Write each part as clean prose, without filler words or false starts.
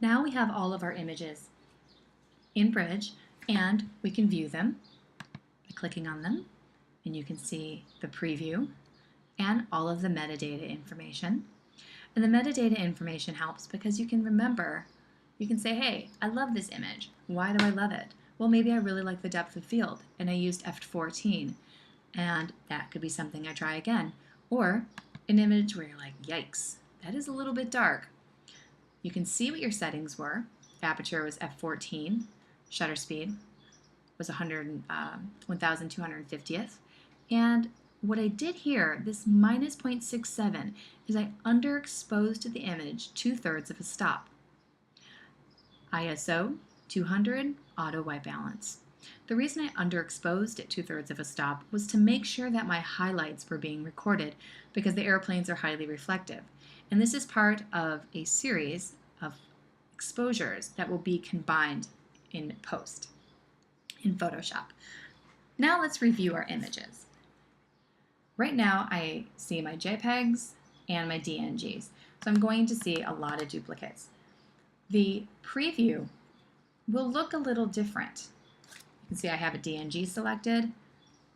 Now we have all of our images in Bridge, and we can view them by clicking on them, and you can see the preview and all of the metadata information. And the metadata information helps because you can remember, you can say, hey, I love this image. Why do I love it? Well, maybe I really like the depth of field, and I used F14, and that could be something I try again. Or an image where you're like, yikes, that is a little bit dark. You can see what your settings were. Aperture was F14, shutter speed was 1,250th, and what I did here, this minus 0.67, is I underexposed the image 2/3 of a stop. ISO 200, auto white balance. The reason I underexposed at 2/3 of a stop was to make sure that my highlights were being recorded because the airplanes are highly reflective. And this is part of a series of exposures that will be combined in post in Photoshop. Now let's review our images. Right now I see my JPEGs and my DNGs, so I'm going to see a lot of duplicates. The preview will look a little different. You can see I have a DNG selected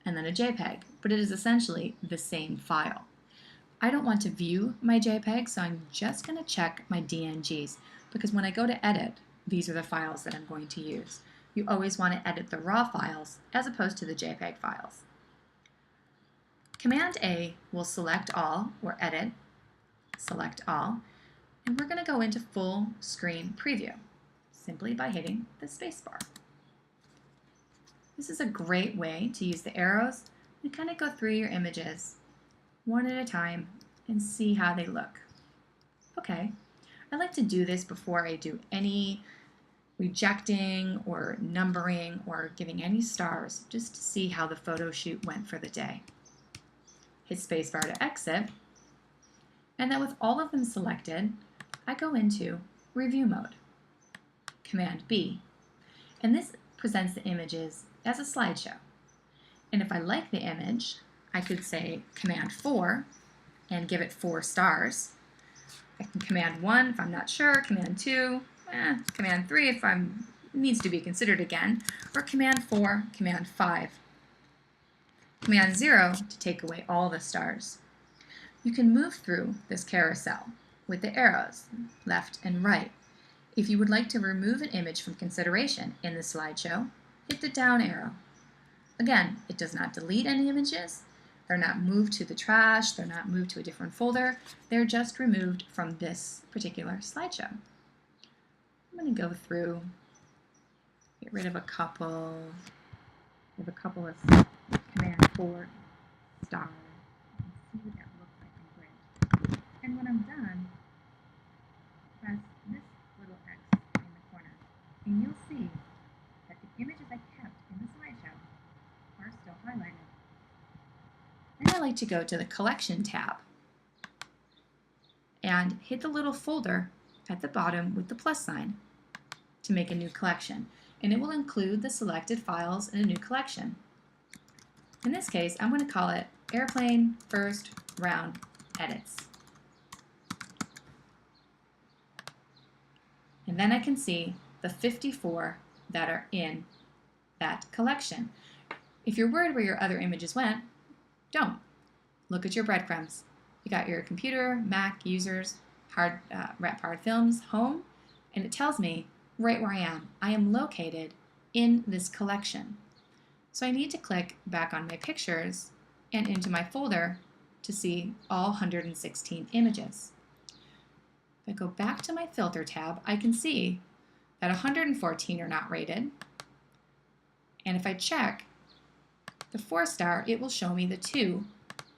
and then a JPEG, but it is essentially the same file. I don't want to view my JPEG, so I'm just going to check my DNGs because when I go to edit, these are the files that I'm going to use. You always want to edit the raw files as opposed to the JPEG files. Command A will select all, or edit, select all, and we're going to go into full screen preview simply by hitting the spacebar. This is a great way to use the arrows and kind of go through your images one at a time and see how they look. Okay, I like to do this before I do any rejecting or numbering or giving any stars, just to see how the photo shoot went for the day. Hit spacebar to exit, and then with all of them selected, I go into review mode. Command B, and this presents the images as a slideshow. And if I like the image, I could say Command 4 and give it 4 stars. I can Command 1 if I'm not sure, Command 2, Command 3 if needs to be considered again, or Command 4, Command 5. Command 0 to take away all the stars. You can move through this carousel with the arrows, left and right. If you would like to remove an image from consideration in the slideshow, hit the down arrow. Again, it does not delete any images. They're not moved to the trash. They're not moved to a different folder. They're just removed from this particular slideshow. I'm going to go through, get rid of a couple of Command 4 stars. You can see what that looks like in Bridge. And when I'm done, press this little X in the corner, and you'll see that the images I kept in the slideshow are still highlighted. Then I like to go to the Collection tab and hit the little folder at the bottom with the plus sign to make a new collection. And it will include the selected files in a new collection. In this case, I'm going to call it Airplane First Round Edits. And then I can see the 54 that are in that collection. If you're worried where your other images went, don't. Look at your breadcrumbs. You got your computer, Mac, users, rep hard films, home, and it tells me right where I am. I am located in this collection. So I need to click back on my pictures and into my folder to see all 116 images. If I go back to my filter tab, I can see that 114 are not rated. And if I check the 4-star, it will show me the 2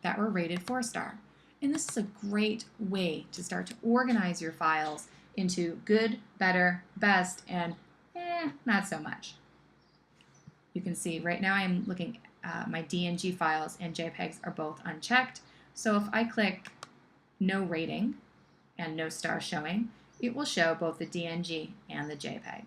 that were rated 4-star. And this is a great way to start to organize your files into good, better, best, and not so much. You can see right now I'm looking at my DNG files and JPEGs are both unchecked. So if I click no rating and no star showing, it will show both the DNG and the JPEG.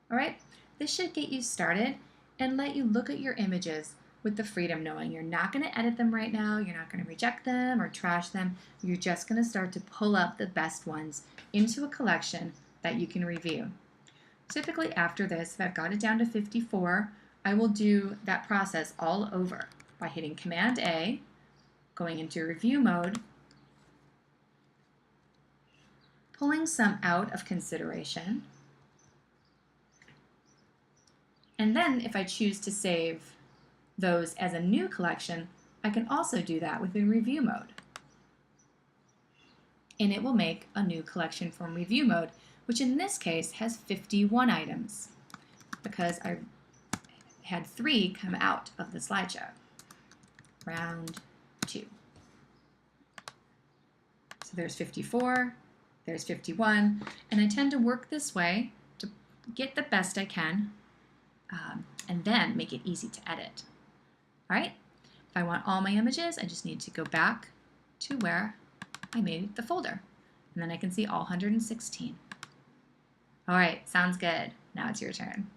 All right, this should get you started and let you look at your images with the freedom knowing you're not going to edit them right now, you're not going to reject them or trash them, you're just going to start to pull up the best ones into a collection that you can review. Typically after this, if I've got it down to 54, I will do that process all over by hitting Command A, going into review mode, pulling some out of consideration, and then if I choose to save those as a new collection, I can also do that within review mode. And it will make a new collection from review mode, which in this case has 51 items because I had 3 come out of the slideshow. Round 2. So there's 54, there's 51, and I tend to work this way to get the best I can and then make it easy to edit. All right, if I want all my images, I just need to go back to where I made the folder, and then I can see all 116. All right, sounds good. Now it's your turn.